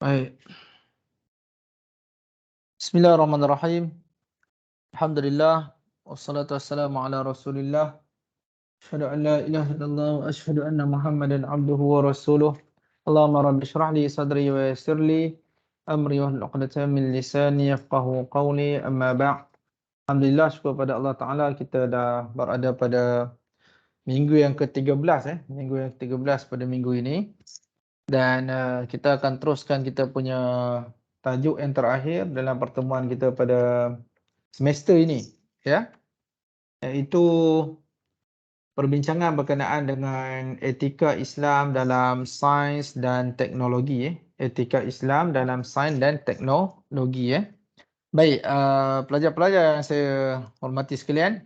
Baik. Bismillahirrahmanirrahim. Alhamdulillah wassalatu wassalamu ala Rasulillah. Asyhadu an la ilaha illallah wa asyhadu anna Muhammadan abduhu wa rasuluh. Allahumma rabbi shrah li sadri wa yassir li amri wahlul 'uqdatam min lisani yafqahu qawli. Amma ba'd. Alhamdulillah, syukur pada Allah Taala, kita dah berada pada minggu yang ke-13 minggu yang ke-13 pada minggu ini. Dan kita akan teruskan kita punya tajuk yang terakhir dalam pertemuan kita pada semester ini, ya, iaitu perbincangan berkenaan dengan etika Islam dalam sains dan teknologi. Etika Islam dalam sains dan teknologi. Baik, pelajar-pelajar yang saya hormati sekalian,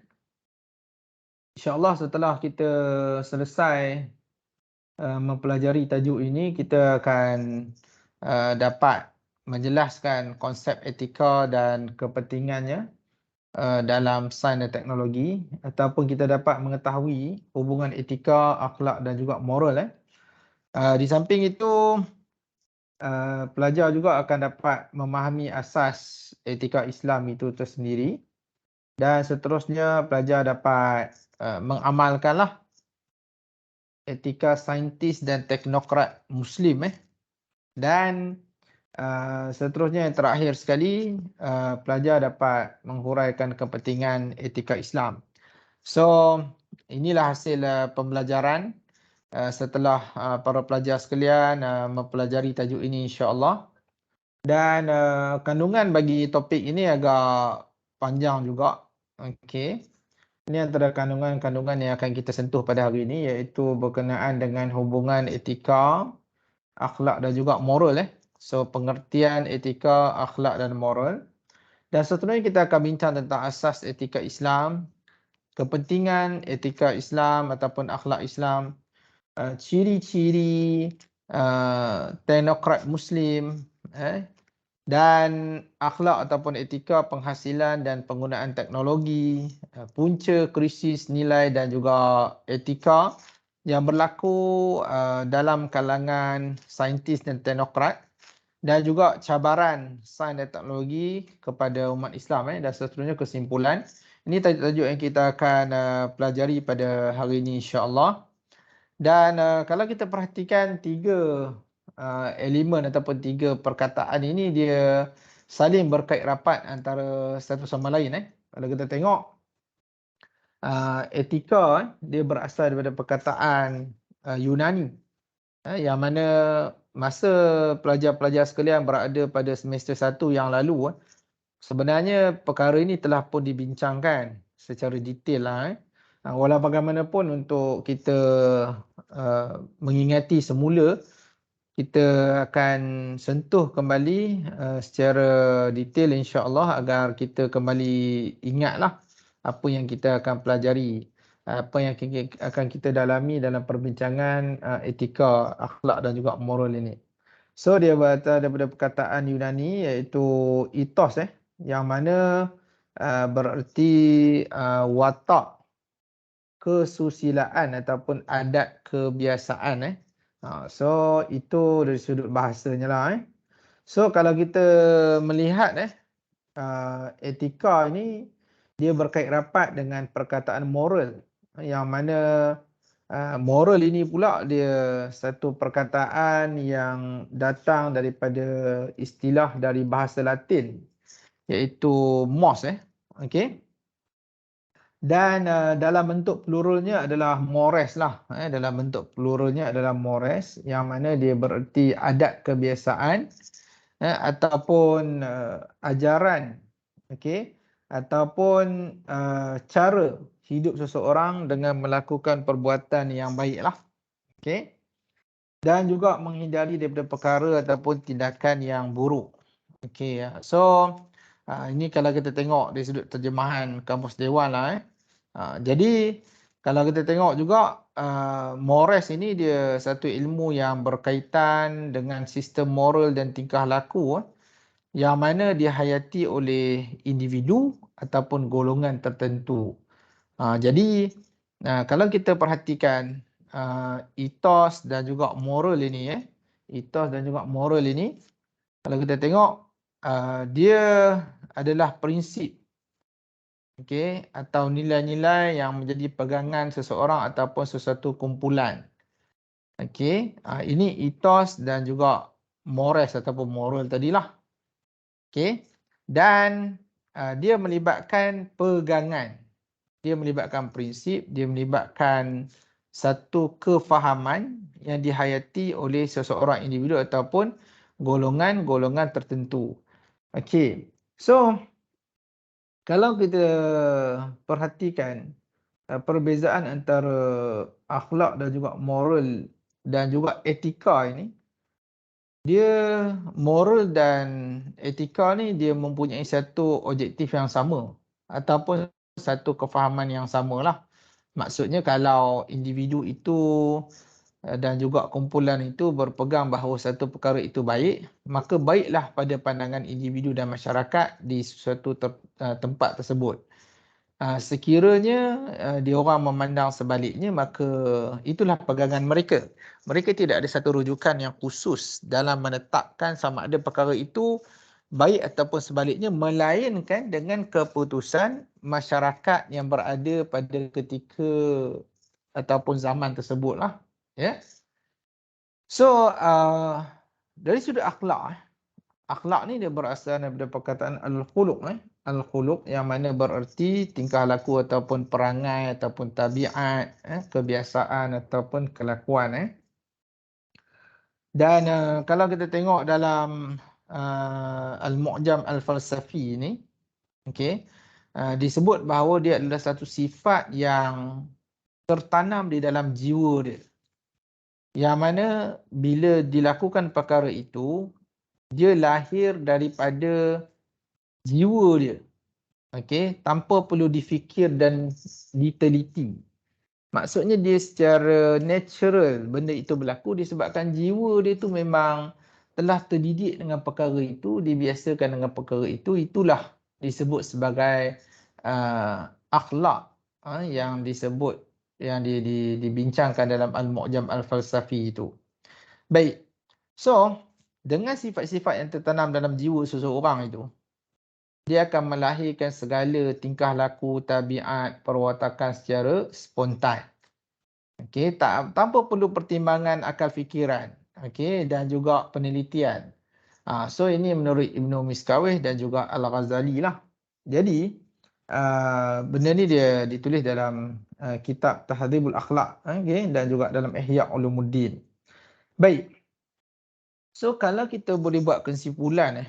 insya-Allah setelah kita selesai mempelajari tajuk ini, kita akan dapat menjelaskan konsep etika dan kepentingannya dalam sains dan teknologi, ataupun kita dapat mengetahui hubungan etika, akhlak dan juga moral. Di samping itu, pelajar juga akan dapat memahami asas etika Islam itu tersendiri, dan seterusnya pelajar dapat mengamalkanlah etika saintis dan teknokrat Muslim. Dan seterusnya yang terakhir sekali, pelajar dapat menghuraikan kepentingan etika Islam. So, inilah hasil pembelajaran setelah para pelajar sekalian mempelajari tajuk ini, insya-Allah. Dan kandungan bagi topik ini agak panjang juga. Okey. Ini antara kandungan-kandungan yang akan kita sentuh pada hari ini, iaitu berkenaan dengan hubungan etika, akhlak dan juga moral. So, pengertian etika, akhlak dan moral. Dan seterusnya kita akan bincang tentang asas etika Islam, kepentingan etika Islam ataupun akhlak Islam, ciri-ciri teknokrat Muslim, dan akhlak ataupun etika penghasilan dan penggunaan teknologi, punca krisis nilai dan juga etika yang berlaku dalam kalangan saintis dan teknokrat, dan juga cabaran sains dan teknologi kepada umat Islam. Dan seterusnya kesimpulan. Ini tajuk-tajuk yang kita akan pelajari pada hari ini, insya-Allah. Dan kalau kita perhatikan tiga elemen ataupun tiga perkataan ini, dia saling berkait rapat antara satu sama lain. Kalau kita tengok, etika dia berasal daripada perkataan Yunani, yang mana masa pelajar-pelajar sekalian berada pada semester 1 yang lalu, sebenarnya perkara ini telah pun dibincangkan secara detail. Walau bagaimanapun, untuk kita mengingati semula, kita akan sentuh kembali secara detail, insya-Allah, agar kita kembali ingatlah apa yang kita akan pelajari, apa yang akan kita dalami dalam perbincangan etika, akhlak dan juga moral ini. So, dia berasal daripada perkataan Yunani, iaitu ethos, yang mana bererti watak, kesusilaan ataupun adat kebiasaan. So, itu dari sudut bahasanya lah. So, kalau kita melihat etika ini, dia berkait rapat dengan perkataan moral, yang mana moral ini pula dia satu perkataan yang datang daripada istilah dari bahasa Latin, iaitu mos. Okey. Dan dalam bentuk pluralnya adalah mores lah. Dalam bentuk pluralnya adalah mores, yang mana dia bererti adat kebiasaan ataupun ajaran, okey, ataupun cara hidup seseorang dengan melakukan perbuatan yang baiklah. Okey. Dan juga menghindari daripada perkara ataupun tindakan yang buruk. Okey. So, ini kalau kita tengok dari sudut terjemahan Kamus Dewan lah. Jadi, kalau kita tengok juga, mores ini dia satu ilmu yang berkaitan dengan sistem moral dan tingkah laku, yang mana dihayati oleh individu ataupun golongan tertentu. Jadi, kalau kita perhatikan ethos dan juga moral ini, ethos dan juga moral ini, Kalau kita tengok, dia adalah prinsip, okey, atau nilai-nilai yang menjadi pegangan seseorang ataupun sesuatu kumpulan. Okey, ini ethos dan juga mores ataupun moral tadilah. Okey. Dan dia melibatkan pegangan. Dia melibatkan prinsip, dia melibatkan satu kefahaman yang dihayati oleh seseorang individu ataupun golongan-golongan tertentu. Okey. So, kalau kita perhatikan perbezaan antara akhlak dan juga moral dan juga etika ini, dia moral dan etika ni dia mempunyai satu objektif yang sama ataupun satu kefahaman yang samalah. Maksudnya kalau individu itu dan juga kumpulan itu berpegang bahawa satu perkara itu baik, maka baiklah pada pandangan individu dan masyarakat di suatu tempat tersebut. Sekiranya diorang memandang sebaliknya, maka itulah pegangan mereka. Mereka tidak ada satu rujukan yang khusus dalam menetapkan sama ada perkara itu baik ataupun sebaliknya, melainkan dengan keputusan masyarakat yang berada pada ketika ataupun zaman tersebutlah. Ya. So, dari sudut akhlak, akhlak ni dia berasal daripada perkataan al-khuluq. Al-khuluq yang mana bererti tingkah laku ataupun perangai ataupun tabiat, kebiasaan ataupun kelakuan. Dan kalau kita tengok dalam Al-Mu'jam Al-Falsafi ni, okey, disebut bahawa dia adalah satu sifat yang tertanam di dalam jiwa dia. Yang mana bila dilakukan perkara itu, dia lahir daripada jiwa dia. Okey, tanpa perlu difikir dan diteliti. Maksudnya dia secara natural benda itu berlaku disebabkan jiwa dia tu memang telah terdidik dengan perkara itu, dibiasakan dengan perkara itu. Itulah disebut sebagai akhlak yang disebut, yang dibincangkan dalam Al-Mu'jam Al-Falsafi itu. Baik. So, dengan sifat-sifat yang tertanam dalam jiwa seseorang itu, dia akan melahirkan segala tingkah laku, tabiat, perwatakan secara spontan. Okey, tanpa perlu pertimbangan akal fikiran, okey, dan juga penelitian. So ini menurut Ibnu Miskawih dan juga Al-Ghazali lah. Jadi, benda ni dia ditulis dalam kitab Tahdhibul Akhlaq, okey, dan juga dalam Ihya Ulumuddin. Baik. So kalau kita boleh buat kesimpulan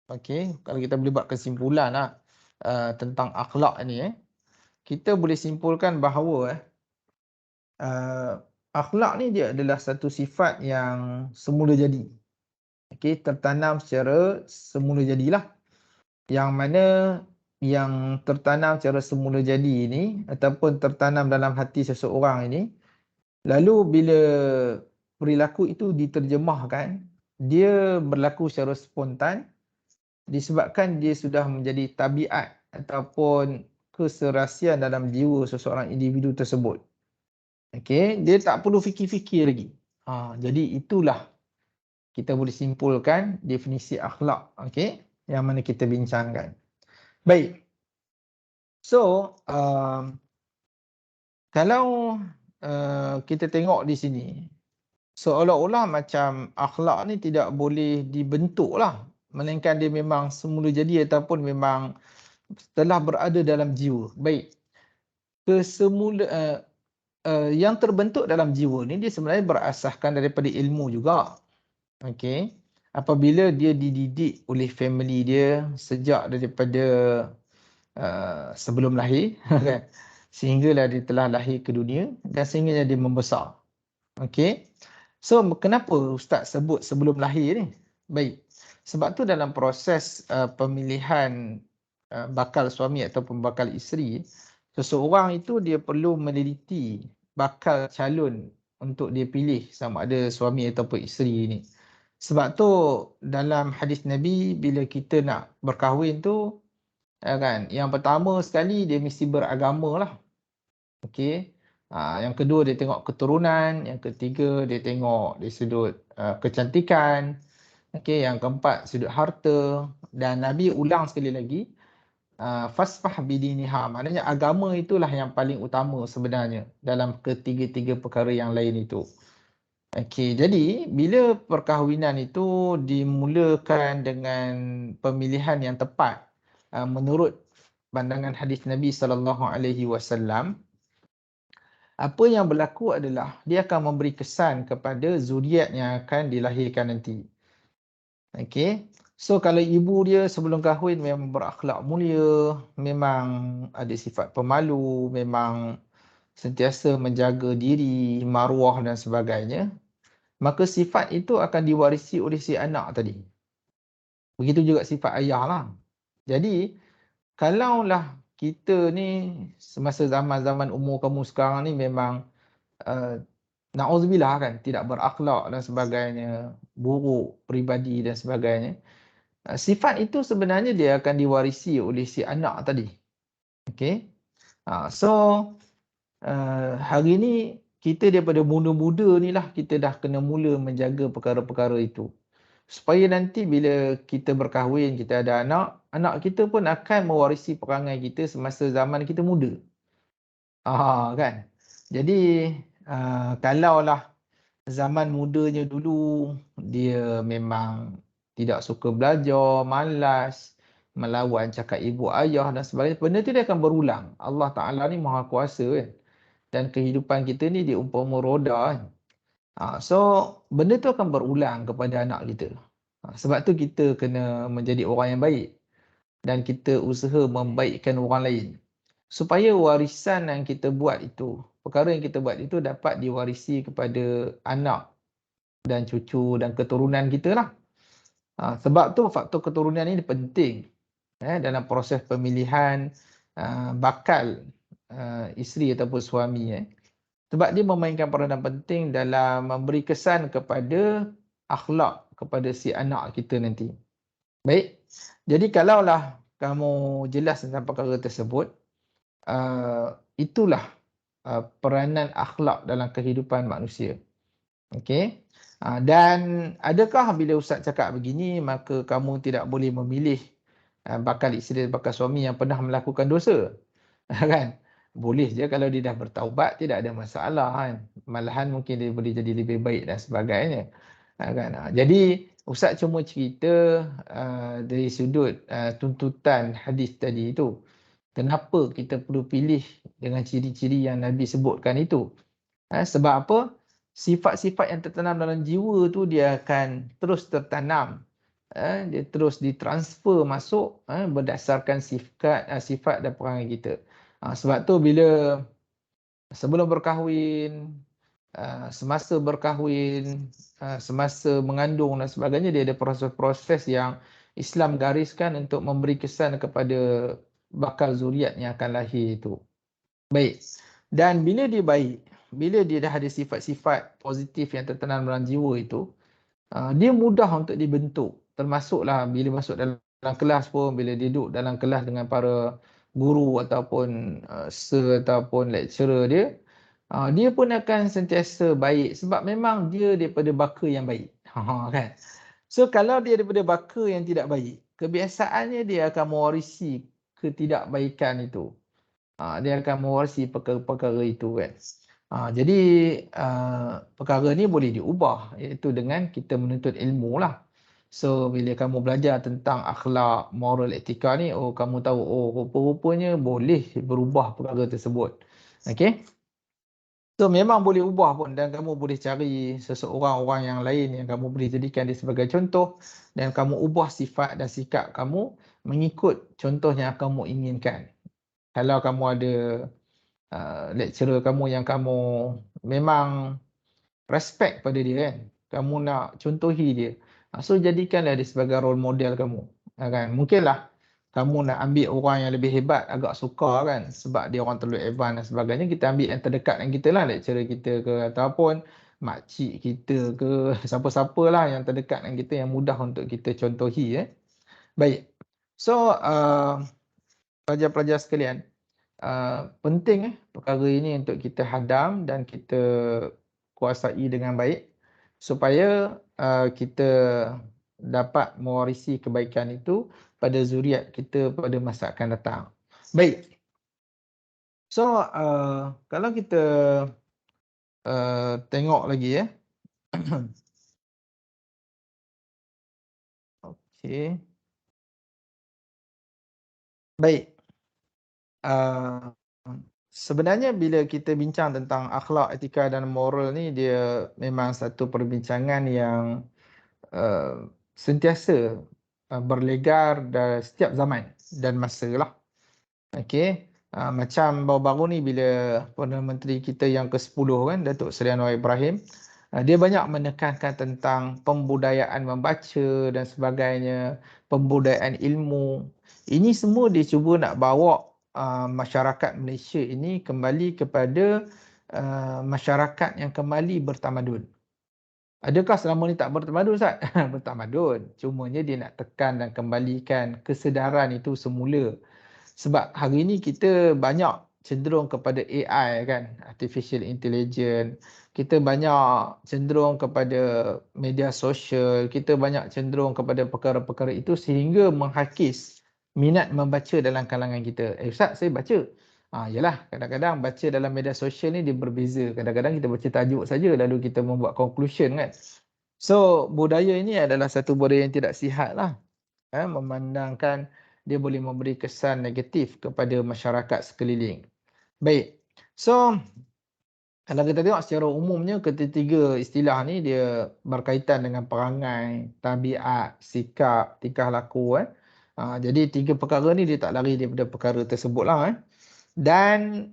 okey, kalau kita boleh buat kesimpulan tentang akhlak ni kita boleh simpulkan bahawa akhlak ni dia adalah satu sifat yang semula jadi. Okey, tertanam secara semula jadilah. Yang mana yang tertanam secara semula jadi ini ataupun tertanam dalam hati seseorang ini, lalu bila perilaku itu diterjemahkan, dia berlaku secara spontan disebabkan dia sudah menjadi tabiat ataupun keserasian dalam jiwa seseorang individu tersebut. Okey, dia tak perlu fikir-fikir lagi. Jadi itulah kita boleh simpulkan definisi akhlak, okey, yang mana kita bincangkan. Baik. So, kalau kita tengok di sini, seolah-olah macam akhlak ni tidak boleh dibentuklah, melainkan dia memang semula jadi ataupun memang telah berada dalam jiwa. Baik. Yang terbentuk dalam jiwa ni dia sebenarnya berasaskan daripada ilmu juga. Okey. Apabila dia dididik oleh family dia sejak daripada sebelum lahir kan, sehinggalah dia telah lahir ke dunia dan sehingga dia membesar. Okey. So kenapa ustaz sebut sebelum lahir ni? Baik. Sebab tu dalam proses pemilihan bakal suami ataupun bakal isteri, seseorang itu dia perlu meneliti bakal calon untuk dia pilih sama ada suami ataupun isteri ni. Sebab tu dalam hadis Nabi bila kita nak berkahwin tu kan, yang pertama sekali dia mesti beragama lah. Okey. Yang kedua dia tengok keturunan, yang ketiga dia tengok dari sudut kecantikan, Okey, yang keempat sudut harta, dan Nabi ulang sekali lagi, fasfah bidiniha, maknanya agama itulah yang paling utama sebenarnya dalam ketiga-tiga perkara yang lain itu. Okey, jadi bila perkahwinan itu dimulakan dengan pemilihan yang tepat, menurut pandangan hadis Nabi SAW, apa yang berlaku adalah dia akan memberi kesan kepada zuriat yang akan dilahirkan nanti. Okey. So kalau ibu dia sebelum kahwin memang berakhlak mulia, memang ada sifat pemalu, memang sentiasa menjaga diri, maruah dan sebagainya, maka sifat itu akan diwarisi oleh si anak tadi. Begitu juga sifat ayah lah. Jadi kalaulah kita ni semasa zaman-zaman umur kamu sekarang ni memang uh, na'udzubillah kan, tidak berakhlak dan sebagainya, buruk peribadi dan sebagainya, sifat itu sebenarnya dia akan diwarisi oleh si anak tadi. Okey. So hari ni kita daripada muda-muda ni lah kita dah kena mula menjaga perkara-perkara itu. Supaya nanti bila kita berkahwin, kita ada anak, anak kita pun akan mewarisi perangai kita semasa zaman kita muda. Kan? Jadi kalaulah zaman mudanya dulu dia memang tidak suka belajar, malas, melawan cakap ibu ayah dan sebagainya, benda tu dia akan berulang. Allah Ta'ala ni maha kuasa kan. Dan kehidupan kita ni diumpama roda kan. So benda tu akan berulang kepada anak kita. Sebab tu kita kena menjadi orang yang baik dan kita usaha membaikkan orang lain. Supaya warisan yang kita buat itu, perkara yang kita buat itu dapat diwarisi kepada anak dan cucu dan keturunan kita lah. Sebab tu faktor keturunan ini penting dalam proses pemilihan bakal isteri ataupun suami. Sebab dia memainkan peranan penting dalam memberi kesan kepada akhlak kepada si anak kita nanti. Baik, jadi kalaulah kamu jelas tentang perkara tersebut, itulah peranan akhlak dalam kehidupan manusia. Okey. Dan adakah bila Ustaz cakap begini, maka kamu tidak boleh memilih bakal isteri dan bakal suami yang pernah melakukan dosa? Kan? Boleh je kalau dia dah bertaubat, tidak ada masalah kan. Malahan mungkin dia boleh jadi lebih baik dan sebagainya. Kan? Jadi Ustaz cuma cerita dari sudut tuntutan hadis tadi itu. Kenapa kita perlu pilih dengan ciri-ciri yang Nabi sebutkan itu? Sebab apa? Sifat-sifat yang tertanam dalam jiwa tu dia akan terus tertanam. Dia terus ditransfer masuk berdasarkan sifat dan perangai kita. Sebab tu bila sebelum berkahwin, semasa berkahwin, semasa mengandung dan sebagainya, dia ada proses-proses yang Islam gariskan untuk memberi kesan kepada bakal zuriat yang akan lahir itu. Baik. Dan bila dia baik, bila dia dah ada sifat-sifat positif yang tertanam dalam jiwa itu, dia mudah untuk dibentuk. Termasuklah bila masuk dalam kelas pun, bila dia duduk dalam kelas dengan para guru ataupun sir ataupun lecturer dia, dia pun akan sentiasa baik sebab memang dia daripada baka yang baik. Kan? So kalau dia daripada baka yang tidak baik, kebiasaannya dia akan mewarisi ketidakbaikan itu. Dia akan mewarisi perkara-perkara itu kan. Jadi perkara ni boleh diubah, iaitu dengan kita menuntut ilmu lah. So bila kamu belajar tentang akhlak, moral, etika ni, kamu tahu rupa-rupanya boleh berubah perkara tersebut. Okay. So memang boleh ubah pun, dan kamu boleh cari seseorang orang yang lain yang kamu boleh jadikan dia sebagai contoh, dan kamu ubah sifat dan sikap kamu mengikut contoh yang kamu inginkan. Kalau kamu ada lecturer kamu yang kamu memang respect pada dia kan, kamu nak contohi dia, so jadikanlah dia sebagai role model kamu, kan. Mungkinlah kamu nak ambil orang yang lebih hebat, agak sukar kan, sebab dia orang terlalu advance dan sebagainya, kita ambil yang terdekat dengan kita lah, lecturer kita ke ataupun makcik kita ke, siapa-siapa lah yang terdekat dengan kita yang mudah untuk kita contohi. Baik, so pelajar-pelajar sekalian, penting perkara ini untuk kita hadam dan kita kuasai dengan baik supaya kita dapat mewarisi kebaikan itu pada zuriat kita pada masa akan datang. Baik. So, kalau kita tengok lagi ya. Okey. Baik. Uh, Sebenarnya bila kita bincang tentang akhlak, etika dan moral ni, dia memang satu perbincangan yang sentiasa berlegar dalam setiap zaman dan masa lah. Okey. Macam baru-baru ni bila Perdana Menteri kita yang ke-10 kan, Datuk Seri Anwar Ibrahim, dia banyak menekankan tentang pembudayaan membaca dan sebagainya, pembudayaan ilmu. Ini semua dia cuba nak bawa masyarakat Malaysia ini kembali kepada masyarakat yang kembali bertamadun. Adakah selama ni tak bertamadun, Ustaz? Bertamadun. Cumanya dia nak tekan dan kembalikan kesedaran itu semula. Sebab hari ini kita banyak cenderung kepada AI kan, Artificial Intelligence. Kita banyak cenderung kepada media sosial. Kita banyak cenderung kepada perkara-perkara itu sehingga menghakis minat membaca dalam kalangan kita. Ustaz, saya baca. Yalah, kadang-kadang baca dalam media sosial ni dia berbeza. Kadang-kadang kita baca tajuk saja lalu kita membuat conclusion kan. So, budaya ini adalah satu budaya yang tidak sihat lah. Memandangkan dia boleh memberi kesan negatif kepada masyarakat sekeliling. Baik. So, kalau kita tengok secara umumnya ketiga istilah ni dia berkaitan dengan perangai, tabiat, sikap, tingkah laku. Jadi tiga perkara ni dia tak lari daripada perkara tersebutlah. Dan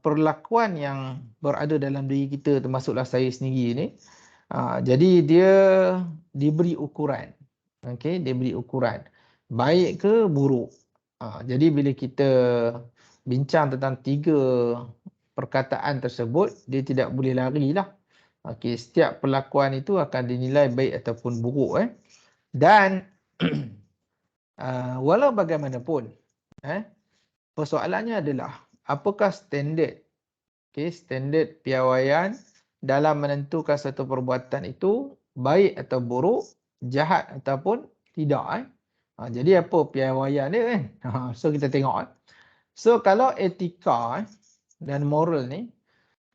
perlakuan yang berada dalam diri kita termasuklah saya sendiri ni, jadi dia diberi ukuran. Okey, diberi ukuran. Baik ke buruk. Jadi bila kita bincang tentang tiga perkataan tersebut, dia tidak boleh larilah. Okey, setiap perlakuan itu akan dinilai baik ataupun buruk. Dan walau bagaimanapun, persoalannya adalah apakah standard, standard piawaian dalam menentukan satu perbuatan itu baik atau buruk, jahat ataupun tidak. Jadi apa piawaian dia kan? So kita tengok. So kalau etika dan moral ni,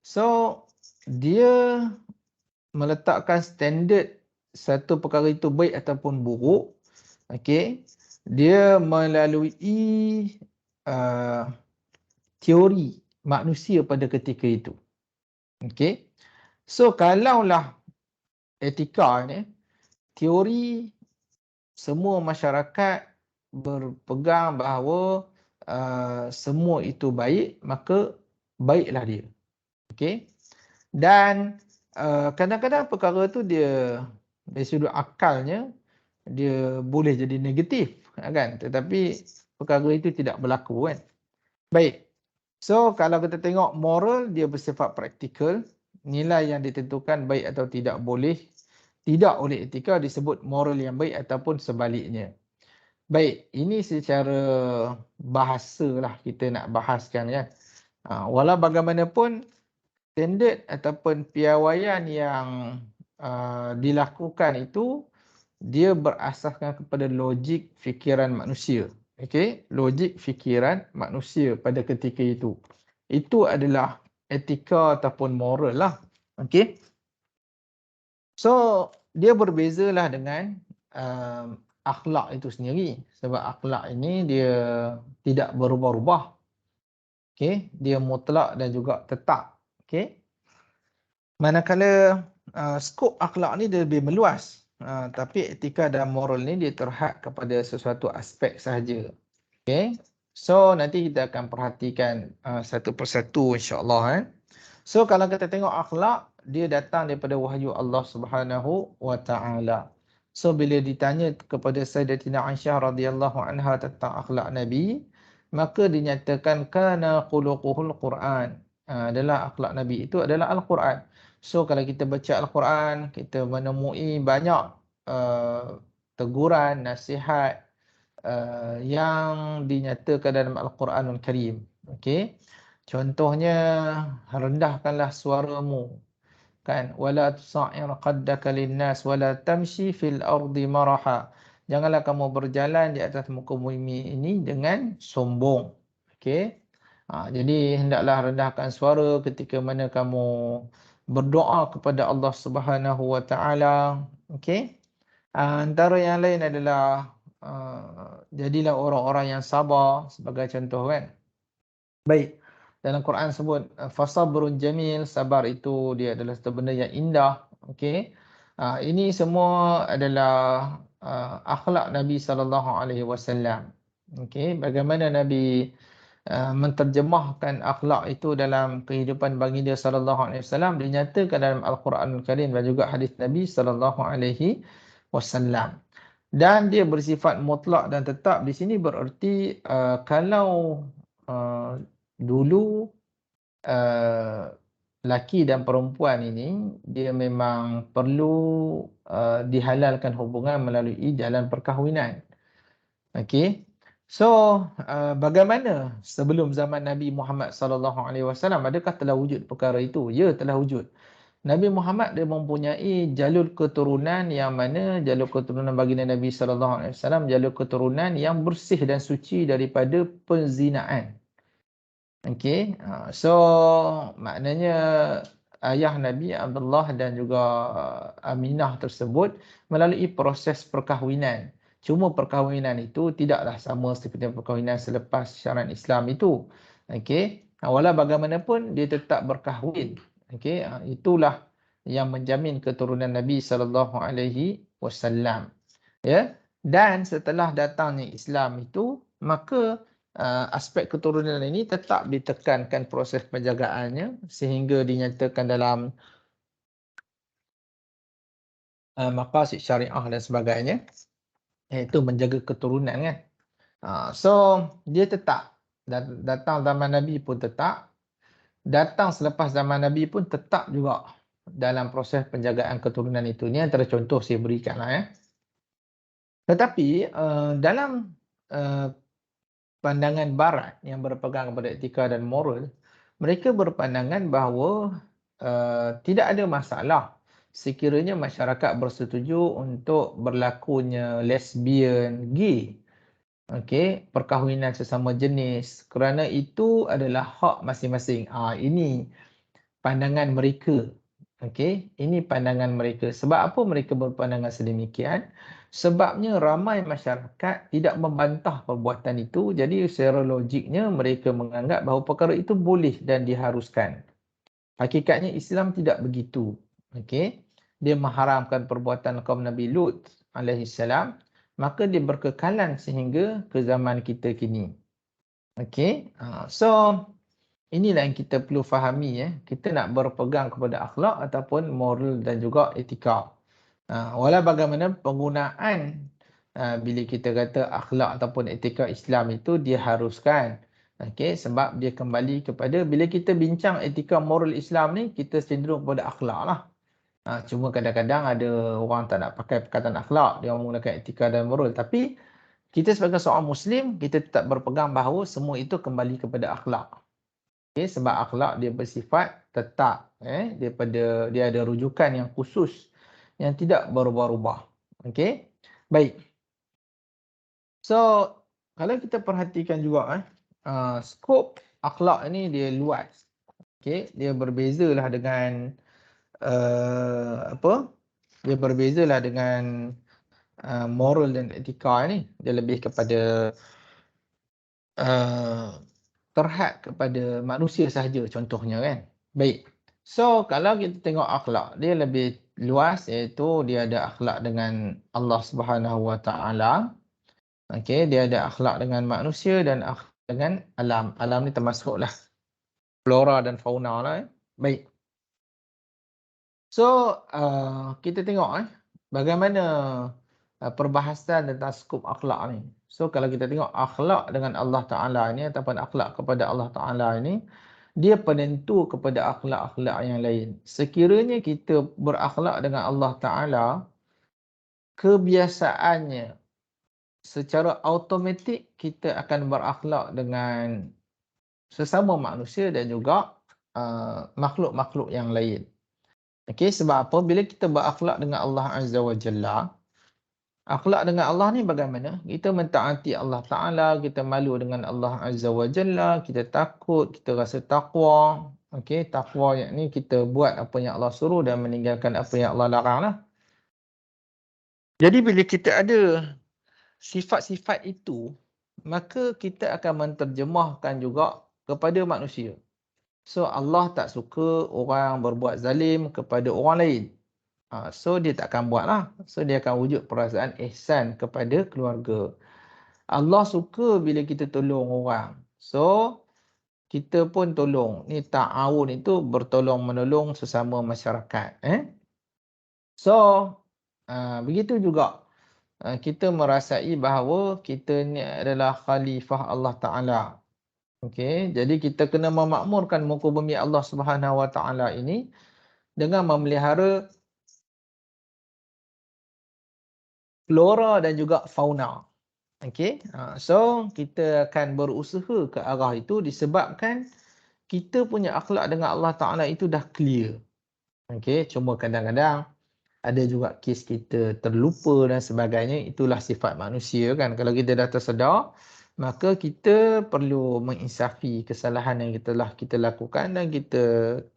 so dia meletakkan standard satu perkara itu baik ataupun buruk. Okey, dia melalui teori manusia pada ketika itu. Okey. So kalaulah etika ni, teori semua masyarakat berpegang bahawa semua itu baik, maka baiklah dia. Okey. Dan kadang-kadang perkara tu dia dari sudut akalnya dia boleh jadi negatif kan, tetapi perkara itu tidak berlaku kan. Baik. So kalau kita tengok moral, dia bersifat praktikal. Nilai yang ditentukan baik atau tidak boleh tidak oleh etika disebut moral yang baik ataupun sebaliknya. Baik, ini secara bahasa lah kita nak bahaskan ya. Walau bagaimanapun standard ataupun piawaian yang dilakukan itu dia berasaskan kepada logik fikiran manusia. Okey, logik fikiran manusia pada ketika itu. Itu adalah etika ataupun moral lah. Okey. So, dia berbezalah dengan akhlak itu sendiri. Sebab akhlak ini dia tidak berubah-ubah. Okey, dia mutlak dan juga tetap. Okey. Manakala skop akhlak ni dia lebih meluas. Tapi etika dan moral ni dia terhad kepada sesuatu aspek sahaja. Okay. So nanti kita akan perhatikan satu persatu insya-Allah. So kalau kita tengok akhlak, dia datang daripada wahyu Allah Subhanahu wa taala. So bila ditanya kepada Sayyidatina Aisyah radhiyallahu anha tentang akhlak Nabi, maka dinyatakan kana khuluquhul Quran. Adalah akhlak Nabi itu adalah Al-Quran. So kalau kita baca Al-Quran, kita menemui banyak teguran, nasihat yang dinyatakan dalam Al-Quranul Karim. Okey. Contohnya, rendahkanlah suaramu. kan, wala tusa'ir qaddaka linnas wala tamshi fil ardi maraha. Janganlah kamu berjalan di atas muka bumi ini dengan sombong. Okey. Jadi hendaklah rendahkan suara ketika mana kamu berdoa kepada Allah Subhanahu Wa Taala. Okey. Antara yang lain adalah jadilah orang-orang yang sabar sebagai contoh kan. Baik. Dalam Quran sebut fasabrun jamil, sabar itu dia adalah satu benda yang indah. Okey. Ini semua adalah akhlak Nabi sallallahu alaihi wasallam. Okey, bagaimana Nabi menterjemahkan akhlak itu dalam kehidupan baginda sallallahu alaihi wasallam dinyatakan dalam Al-Quranul Karim dan juga hadis Nabi sallallahu alaihi wasallam. Dan dia bersifat mutlak dan tetap di sini bererti kalau dulu laki dan perempuan ini dia memang perlu dihalalkan hubungan melalui jalan perkahwinan. Okey. So, bagaimana sebelum zaman Nabi Muhammad sallallahu alaihi wasallam, adakah telah wujud perkara itu? Ya, telah wujud. Nabi Muhammad dia mempunyai jalur keturunan yang mana jalur keturunan baginda Nabi sallallahu alaihi wasallam jalur keturunan yang bersih dan suci daripada penzinaan. Okey. So maknanya ayah Nabi Abdullah dan juga Aminah tersebut melalui proses perkahwinan. Cuma perkahwinan itu tidaklah sama seperti perkahwinan selepas syariat Islam itu. Okey. Walau bagaimanapun dia tetap berkahwin. Okey. Itulah yang menjamin keturunan Nabi sallallahu alaihi wasallam. Ya. Dan setelah datangnya Islam itu, maka aspek keturunan ini tetap ditekankan proses penjagaannya sehingga dinyatakan dalam maqasid syariah dan sebagainya, iaitu menjaga keturunan kan. So dia tetap, datang zaman Nabi pun tetap, datang selepas zaman Nabi pun tetap juga dalam proses penjagaan keturunan itu. Ini antara contoh saya berikanlah ya. Tetapi dalam pandangan barat yang berpegang kepada etika dan moral, mereka berpandangan bahawa tidak ada masalah sekiranya masyarakat bersetuju untuk berlakunya lesbian, gay, okey, perkahwinan sesama jenis, kerana itu adalah hak masing-masing. Ini pandangan mereka. Okey, ini pandangan mereka. Sebab apa mereka berpandangan sedemikian? Sebabnya ramai masyarakat tidak membantah perbuatan itu. Jadi secara logiknya mereka menganggap bahawa perkara itu boleh dan diharuskan. Hakikatnya Islam tidak begitu. Okey. Dia mengharamkan perbuatan kaum Nabi Lut alaihi salam, maka dia berkekalan sehingga ke zaman kita kini. Okey. So inilah yang kita perlu fahami ya. Kita nak berpegang kepada akhlak ataupun moral dan juga etika. Walau bagaimana penggunaan bila kita kata akhlak ataupun etika Islam itu diharuskan. Okey, sebab dia kembali kepada bila kita bincang etika moral Islam ni, kita cenderung kepada akhlak lah. Cuma kadang-kadang ada orang tak nak pakai perkataan akhlak, dia menggunakan etika dan moral. Tapi kita sebagai seorang Muslim, kita tetap berpegang bahawa semua itu kembali kepada akhlak. Okay, sebab akhlak dia bersifat tetap, dia ada rujukan yang khusus yang tidak berubah-ubah. Okey. Baik. So, kalau kita perhatikan juga skop akhlak ini dia luas. Okey, dia berbezalah dengan Dia berbezalah dengan moral dan etika ni. Dia lebih kepada terhad kepada manusia sahaja contohnya kan. Baik. So kalau kita tengok akhlak, dia lebih luas, iaitu dia ada akhlak dengan Allah Subhanahu Wa Taala. Okey, dia ada akhlak dengan manusia dan akhlak dengan alam. Alam ni termasuklah flora dan fauna lah. Baik. So kita tengok bagaimana perbahasan tentang skop akhlak ni. So kalau kita tengok akhlak dengan Allah Ta'ala ini ataupun akhlak kepada Allah Ta'ala ini, dia penentu kepada akhlak-akhlak yang lain. Sekiranya kita berakhlak dengan Allah Ta'ala, kebiasaannya secara automatik kita akan berakhlak dengan sesama manusia dan juga makhluk-makhluk yang lain. Okey, sebab apa? Bila kita berakhlak dengan Allah Azza wa Jalla, akhlak dengan Allah ni bagaimana? Kita mentaati Allah Ta'ala, kita malu dengan Allah Azza wa Jalla, kita takut, kita rasa taqwa. Okey, taqwa yakni kita buat apa yang Allah suruh dan meninggalkan apa yang Allah larang lah. Jadi bila kita ada sifat-sifat itu, maka kita akan menterjemahkan juga kepada manusia. So Allah tak suka orang berbuat zalim kepada orang lain. So dia tak akan buat lah. So dia akan wujud perasaan ihsan kepada keluarga. Allah suka bila kita tolong orang. So kita pun tolong. Ni ta'awun itu bertolong menolong sesama masyarakat. So begitu juga kita merasai bahawa kita ni adalah khalifah Allah Ta'ala. Okey, jadi kita kena memakmurkan muka bumi Allah Subhanahu Wa Taala ini dengan memelihara flora dan juga fauna. Okey, so kita akan berusaha ke arah itu disebabkan kita punya akhlak dengan Allah Taala itu dah clear. Okey, cuma kadang-kadang ada juga kes kita terlupa dan sebagainya. Itulah sifat manusia kan. Kalau kita dah tersedar, maka kita perlu menginsafi kesalahan yang telah kita lakukan dan kita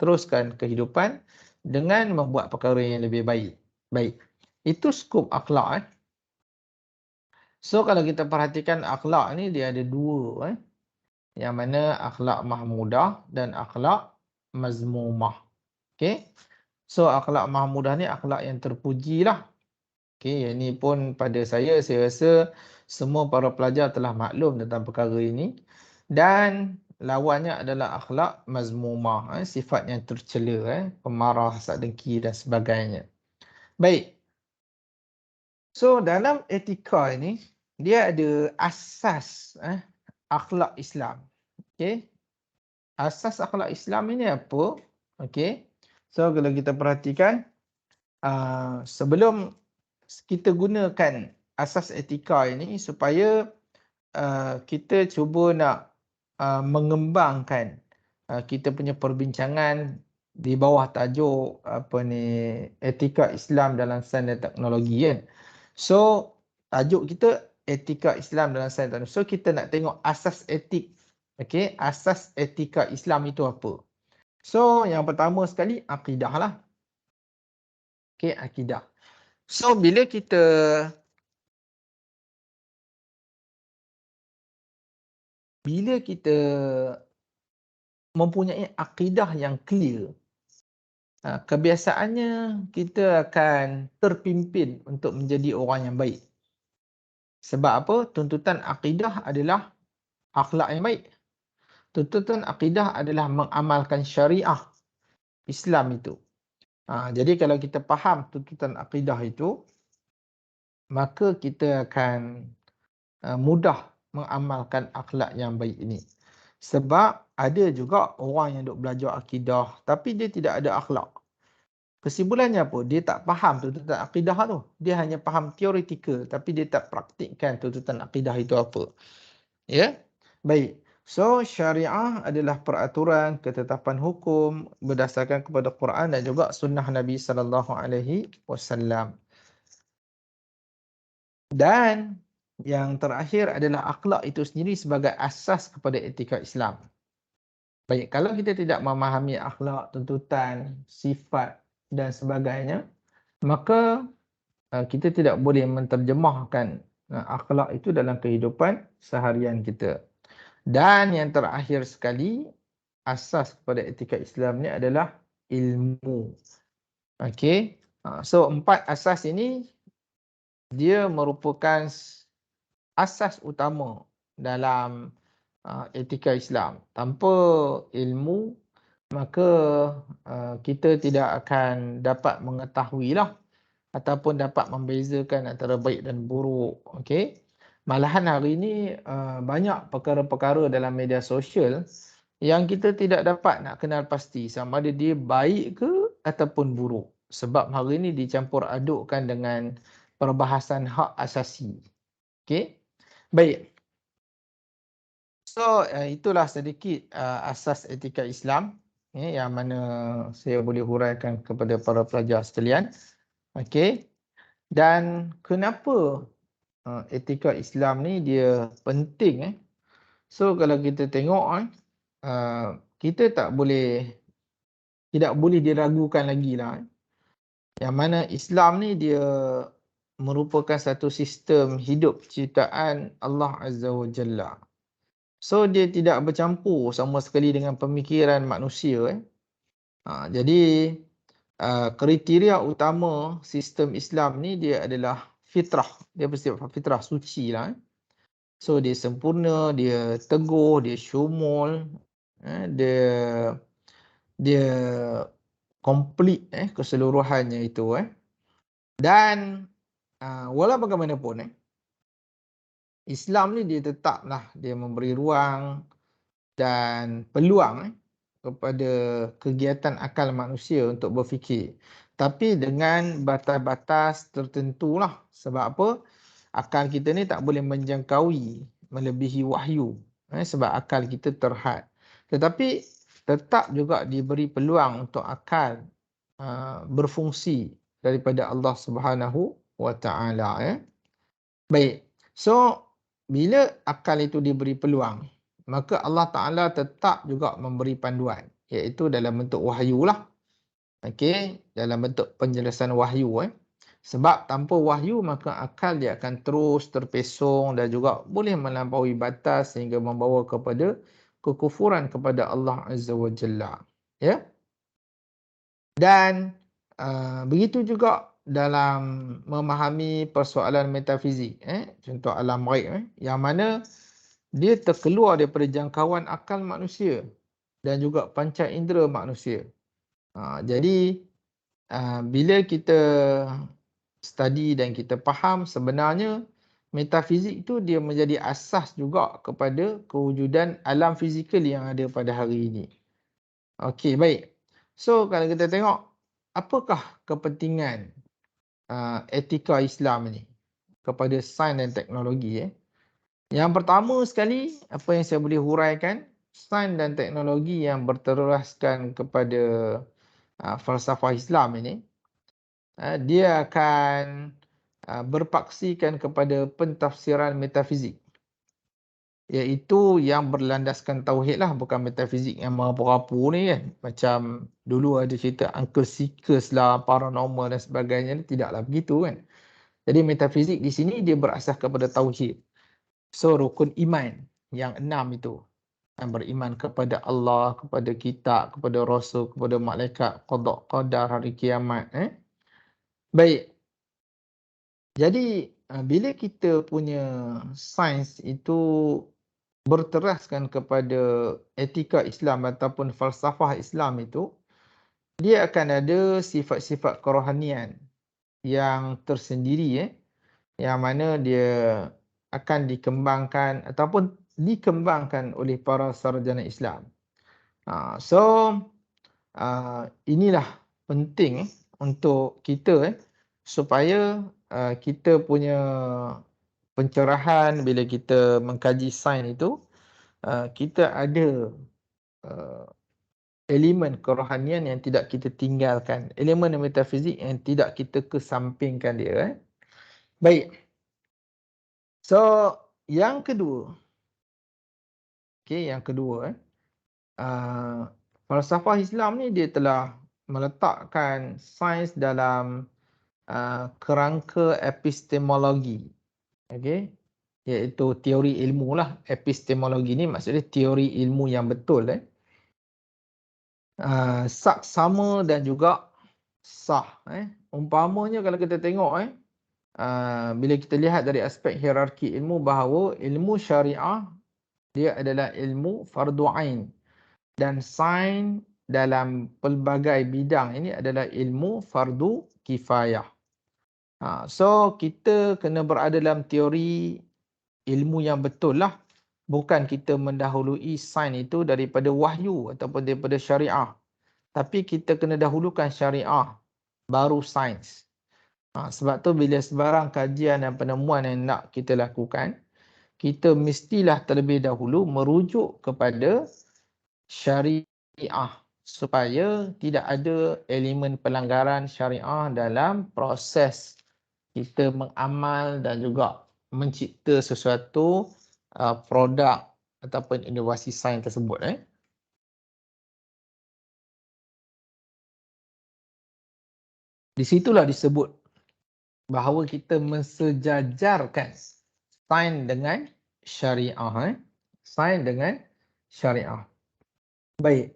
teruskan kehidupan dengan membuat perkara yang lebih baik. Baik. Itu skop akhlak. So kalau kita perhatikan akhlak ni dia ada dua. Yang mana akhlak mahmudah dan akhlak mazmumah. Okay. So akhlak mahmudah ni akhlak yang terpuji lah. Okay, yang ini pun pada saya rasa semua para pelajar telah maklum tentang perkara ini. Dan lawannya adalah akhlak mazmumah, sifat yang tercela, pemarah, hasad dengki dan sebagainya. Baik. So dalam etika ini, dia ada asas akhlak Islam. Okay. Asas akhlak Islam ini apa? Okay. So kalau kita perhatikan, sebelum kita gunakan asas etika ini supaya kita cuba nak mengembangkan kita punya perbincangan di bawah tajuk etika Islam dalam sains dan teknologi kan. So tajuk kita etika Islam dalam sains dan teknologi. So kita nak tengok asas etik. Okey, asas etika Islam itu apa? So yang pertama sekali akidah lah. Okey, akidah. So bila kita mempunyai akidah yang clear, kebiasaannya kita akan terpimpin untuk menjadi orang yang baik. Sebab apa? Tuntutan akidah adalah akhlak yang baik. Tuntutan akidah adalah mengamalkan syariah Islam itu. Jadi kalau kita faham tuntutan akidah itu, maka kita akan mudah mengamalkan akhlak yang baik ini. Sebab ada juga orang yang duk belajar akidah tapi dia tidak ada akhlak. Kesimpulannya apa? Dia tak faham tuntutan akidah tu. Dia hanya faham teoretikal tapi dia tak praktikkan tuntutan akidah itu apa. Ya? Baik. So syariah adalah peraturan ketetapan hukum berdasarkan kepada Quran dan juga sunnah Nabi sallallahu alaihi wasallam. Dan yang terakhir adalah akhlak itu sendiri sebagai asas kepada etika Islam. Baik, kalau kita tidak memahami akhlak, tuntutan, sifat dan sebagainya, maka kita tidak boleh menterjemahkan akhlak itu dalam kehidupan seharian kita. Dan yang terakhir sekali, asas kepada etika Islam ni adalah ilmu. Okey. So 4 asas ini dia merupakan asas utama dalam etika Islam. Tanpa ilmu, maka kita tidak akan dapat mengetahuilah ataupun dapat membezakan antara baik dan buruk. Okey. Malahan hari ini banyak perkara-perkara dalam media sosial yang kita tidak dapat nak kenal pasti sama ada dia baik ke ataupun buruk. Sebab hari ini dicampur adukkan dengan perbahasan hak asasi. Okey. Baik. So itulah sedikit asas etika Islam. yang mana saya boleh huraikan kepada para pelajar sekalian. Okey. Dan kenapa etika Islam ni dia penting. So kalau kita tengok kita tidak boleh diragukan lagi lah. Yang mana Islam ni dia merupakan satu sistem hidup ciptaan Allah Azza wa Jalla. So dia tidak bercampur sama sekali dengan pemikiran manusia. Jadi kriteria utama sistem Islam ni dia adalah fitrah. Dia bersifat fitrah suci lah. So dia sempurna, dia teguh, dia syumul, dia komplit keseluruhannya itu. Dan walau bagaimanapun Islam ni dia tetaplah dia memberi ruang dan peluang kepada kegiatan akal manusia untuk berfikir. Tapi dengan batas-batas tertentulah. Sebab apa? Akal kita ni tak boleh menjangkaui melebihi wahyu. Sebab akal kita terhad. Tetapi tetap juga diberi peluang untuk akal berfungsi daripada Allah Subhanahu wa Ta'ala. Baik. So bila akal itu diberi peluang, maka Allah Ta'ala tetap juga memberi panduan, iaitu dalam bentuk wahyu lah. Okey, dalam bentuk penjelasan wahyu. Sebab tanpa wahyu maka akal dia akan terus terpesong dan juga boleh melampaui batas sehingga membawa kepada kekufuran kepada Allah Azza wa Jalla. Ya. Dan begitu juga dalam memahami persoalan metafizik, contoh alam ghaib, yang mana dia terkeluar daripada jangkauan akal manusia dan juga panca indera manusia. Jadi bila kita study dan kita faham, sebenarnya metafizik itu dia menjadi asas juga kepada kewujudan alam fizikal yang ada pada hari ini. Okey, baik. So kalau kita tengok apakah kepentingan etika Islam ni kepada sains dan teknologi. Yang pertama sekali, apa yang saya boleh huraikan, sains dan teknologi yang berteraskan kepada falsafah Islam ini, dia akan berpaksikan kepada pentafsiran metafizik, iaitu yang berlandaskan tauhid lah, bukan metafizik yang merapu-rapu ni kan. Macam dulu ada cerita Uncle Seekers lah, paranormal dan sebagainya, tidaklah begitu kan. Jadi metafizik di sini dia berasas kepada tauhid. So rukun iman yang 6 itu, beriman kepada Allah, kepada kitab, kepada rasul, kepada malaikat, qada qadar, hari kiamat. Baik. Jadi bila kita punya sains itu berteraskan kepada etika Islam ataupun falsafah Islam itu, dia akan ada sifat-sifat kerohanian yang tersendiri, yang mana dia akan dikembangkan ataupun dikembangkan oleh para sarjana Islam. So inilah penting untuk kita supaya kita punya pencerahan bila kita mengkaji sains itu, kita ada elemen kerohanian yang tidak kita tinggalkan, elemen metafizik yang tidak kita kesampingkan dia. Baik. So yang kedua, yang kedua, falsafah Islam ni dia telah meletakkan sains dalam kerangka epistemologi. Okey, iaitu teori ilmu lah. Epistemologi ni maksudnya teori ilmu yang betul. Saksama dan juga sah. Umpamanya kalau kita tengok bila kita lihat dari aspek hierarki ilmu, bahawa ilmu syariah dia adalah ilmu fardu ain, dan sains dalam pelbagai bidang ini adalah ilmu fardu kifayah. So kita kena berada dalam teori ilmu yang betul lah. Bukan kita mendahului sains itu daripada wahyu ataupun daripada syariah. Tapi kita kena dahulukan syariah, baru sains. Sebab tu bila sebarang kajian dan penemuan yang nak kita lakukan, kita mestilah terlebih dahulu merujuk kepada syariah. supaya tidak ada elemen pelanggaran syariah dalam proses kita mengamal dan juga mencipta sesuatu produk ataupun inovasi sains tersebut. Di situlah disebut bahawa kita mensejajarkan sains dengan syariah. Sains dengan syariah. Baik.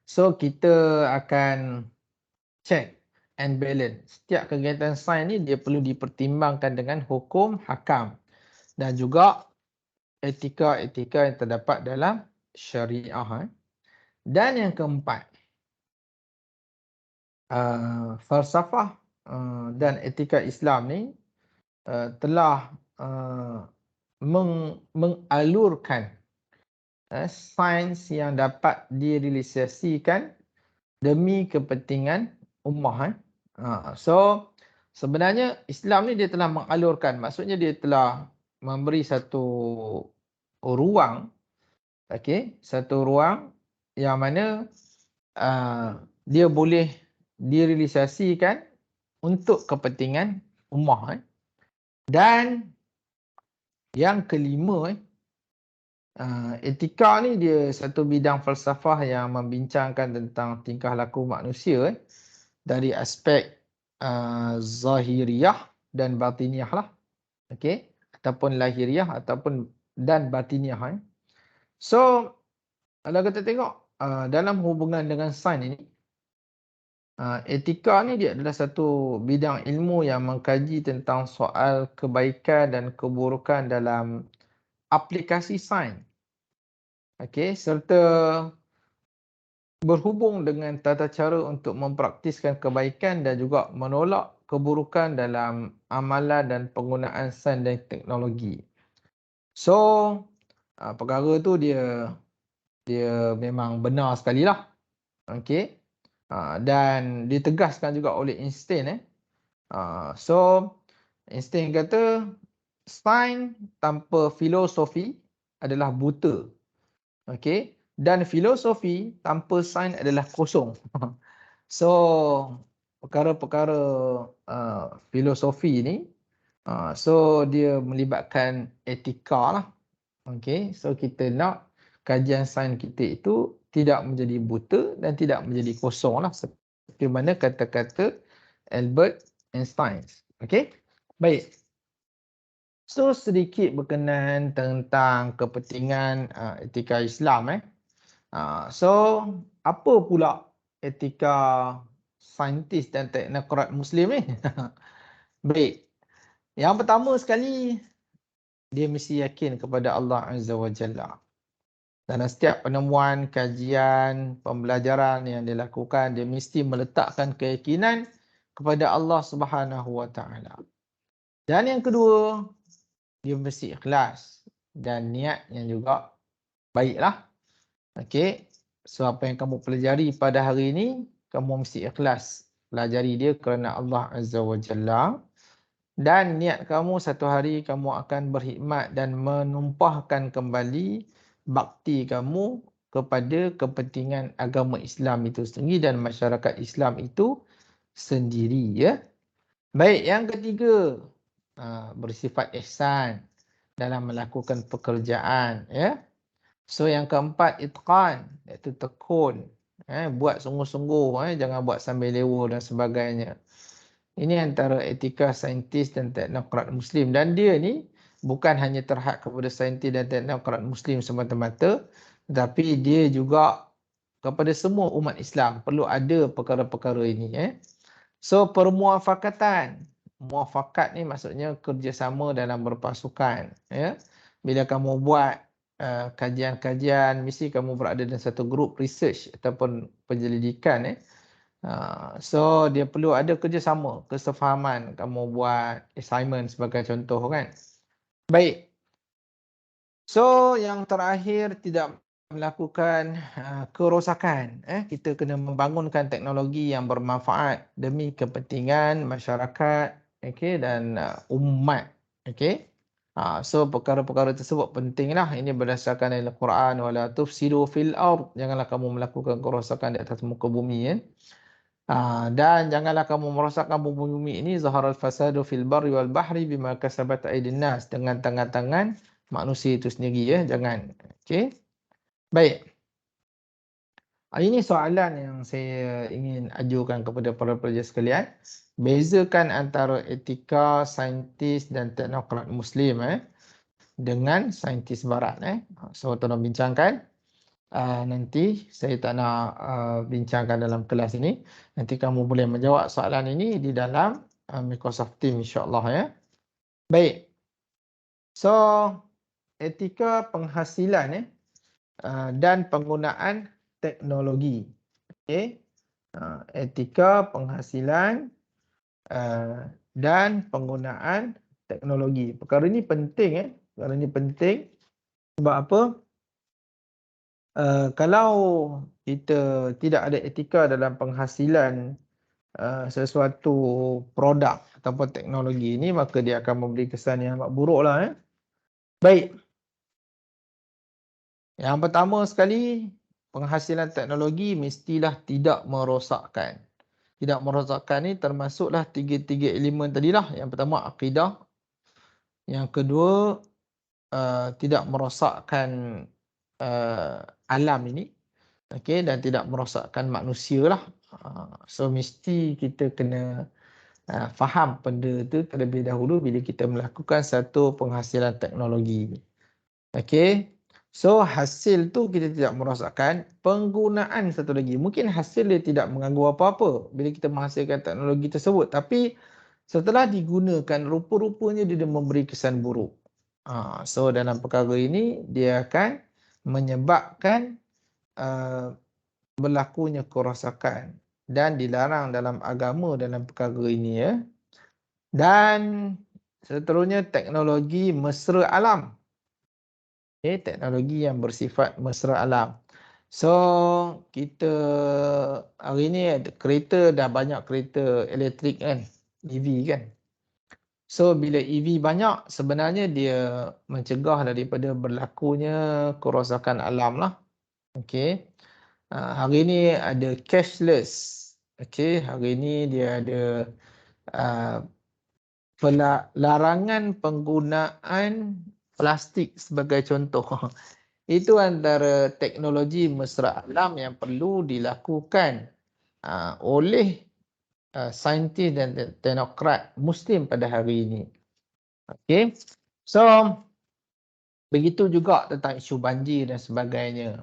So kita akan check and balance. Setiap kegiatan sains ni dia perlu dipertimbangkan dengan hukum hakam dan juga etika-etika yang terdapat dalam syariah. Dan yang keempat, falsafah dan etika Islam ni telah mengalurkan sains yang dapat direalisasikan demi kepentingan ummah. So sebenarnya Islam ni dia telah mengalurkan, maksudnya dia telah memberi satu ruang, satu ruang yang mana dia boleh direalisasikan untuk kepentingan ummah. Dan yang kelima, etika ni dia satu bidang falsafah yang membincangkan tentang tingkah laku manusia dari aspek zahiriyah dan batiniah lah. Ataupun lahiriah ataupun dan batiniah. So kalau kita tengok dalam hubungan dengan sains ini, etika ni dia adalah satu bidang ilmu yang mengkaji tentang soal kebaikan dan keburukan dalam aplikasi sains. Serta berhubung dengan tata cara untuk mempraktiskan kebaikan dan juga menolak keburukan dalam amalan dan penggunaan sains dan teknologi. So perkara tu dia memang benar sekali lah. Dan ditegaskan juga oleh Einstein. So Einstein kata sains tanpa filosofi adalah buta. Dan filosofi tanpa sains adalah kosong. So perkara-perkara filosofi ni so dia melibatkan etika lah. So kita nak kajian sains kita itu tidak menjadi buta dan tidak menjadi kosong lah, seperti mana kata-kata Albert Einstein. Baik. So sedikit berkenaan tentang kepentingan etika Islam. So apa pula etika saintis dan teknokrat Muslim ni? Baik. Yang pertama sekali, dia mesti yakin kepada Allah Azza wa Jalla. Dalam setiap penemuan, kajian, pembelajaran yang dilakukan, dia mesti meletakkan keyakinan kepada Allah Subhanahu wa Ta'ala. Dan yang kedua, dia mesti ikhlas dan niat yang juga baiklah. So apa yang kamu pelajari pada hari ini, kamu mesti ikhlas pelajari dia kerana Allah Azza wa Jalla. Dan niat kamu satu hari kamu akan berkhidmat dan menumpahkan kembali bakti kamu kepada kepentingan agama Islam itu sendiri dan masyarakat Islam itu sendiri. Baik, yang ketiga, bersifat ihsan dalam melakukan pekerjaan. So yang keempat, itqan, iaitu tekun. Buat sungguh-sungguh, jangan buat sambil lewa dan sebagainya. Ini antara etika saintis dan teknokrat Muslim. Dan dia ni bukan hanya terhad kepada saintis dan teknokrat Muslim semata-mata, tetapi dia juga kepada semua umat Islam. Perlu ada perkara-perkara ini. So permuafakatan. Muafakat ni maksudnya kerjasama dalam berpasukan. Bila kamu buat kajian-kajian, mesti kamu berada dalam satu grup research ataupun penyelidikan. So dia perlu ada kerjasama, kesefahaman. Kamu buat assignment sebagai contoh kan. Baik. So yang terakhir, tidak melakukan kerosakan. Kita kena membangunkan teknologi yang bermanfaat demi kepentingan masyarakat dan umat. So perkara-perkara tersebut pentinglah. Ini berdasarkan ayat Al-Quran, wala tufsidu fil ard. Janganlah kamu melakukan kerosakan di atas muka bumi ya. Dan janganlah kamu merosakkan bumi ini, zaharal fasadu fil barri wal bahri bima kasabat aydin nas, dengan tangan-tangan manusia itu sendiri ya. Jangan. Okey. Baik. Ini soalan yang saya ingin ajukan kepada para pelajar sekalian. Bezakan antara etika saintis dan teknokrat Muslim dengan saintis Barat. So, tolong bincangkan. Nanti saya tak nak bincangkan dalam kelas ini. Nanti kamu boleh menjawab soalan ini di dalam Microsoft Teams, insyaAllah ya. Baik. So, etika penghasilan dan penggunaan teknologi. Okay. Etika penghasilan dan penggunaan teknologi. Perkara ini penting. Perkara ini penting. Sebab apa? Kalau kita tidak ada etika dalam penghasilan sesuatu produk ataupun teknologi ini, maka dia akan memberi kesan yang amat buruk lah. Baik. Yang pertama sekali, penghasilan teknologi mestilah tidak merosakkan. Tidak merosakkan ni termasuklah tiga-tiga elemen tadilah. Yang pertama, akidah. Yang kedua, tidak merosakkan alam ini. Okay, dan tidak merosakkan manusia lah. So, mesti kita kena faham benda tu terlebih dahulu bila kita melakukan satu penghasilan teknologi. Okay. So, hasil tu kita tidak merosakkan. Penggunaan satu lagi. Mungkin hasil dia tidak mengganggu apa-apa bila kita menghasilkan teknologi tersebut. Tapi setelah digunakan, rupa-rupanya dia memberi kesan buruk. So, dalam perkara ini, dia akan menyebabkan berlakunya kerosakan. Dan dilarang dalam agama dalam perkara ini ya. Dan seterusnya, teknologi mesra alam. Okay, teknologi yang bersifat mesra alam. So, kita hari ni kereta dah banyak kereta elektrik kan, EV kan. So, bila EV banyak, sebenarnya dia mencegah daripada berlakunya kerosakan alam lah. Okay. Hari ni ada cashless. Okay, hari ni dia ada larangan penggunaan plastik sebagai contoh. Itu antara teknologi mesra alam yang perlu dilakukan oleh saintis dan teknokrat Muslim pada hari ini. Okey. So, begitu juga tentang isu banjir dan sebagainya.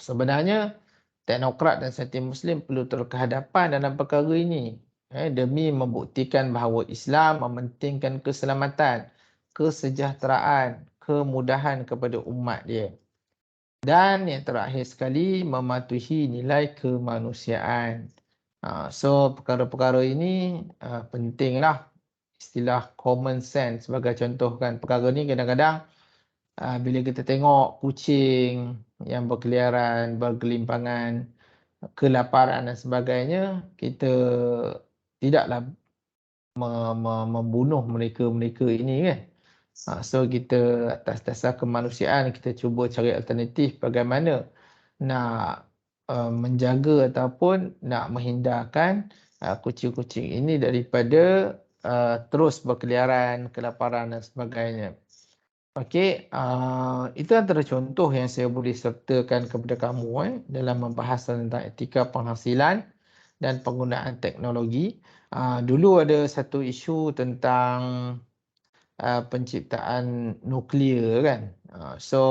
Sebenarnya, teknokrat dan saintis Muslim perlu terkehadapan dalam perkara ini. Demi membuktikan bahawa Islam mementingkan keselamatan, kesejahteraan, kemudahan kepada umat dia. Dan yang terakhir sekali, mematuhi nilai kemanusiaan. So, perkara-perkara ini pentinglah. Istilah common sense sebagai contoh kan. Perkara ni kadang-kadang bila kita tengok kucing yang berkeliaran, bergelimpangan, kelaparan dan sebagainya, kita tidaklah membunuh mereka ini kan. So, kita atas dasar kemanusiaan, kita cuba cari alternatif bagaimana nak menjaga ataupun nak menghindarkan kucing-kucing ini daripada terus berkeliaran, kelaparan dan sebagainya. Okey, itu antara contoh yang saya boleh sertakan kepada kamu dalam membahas tentang etika penghasilan dan penggunaan teknologi. Dulu ada satu isu tentang penciptaan nuklear kan. So,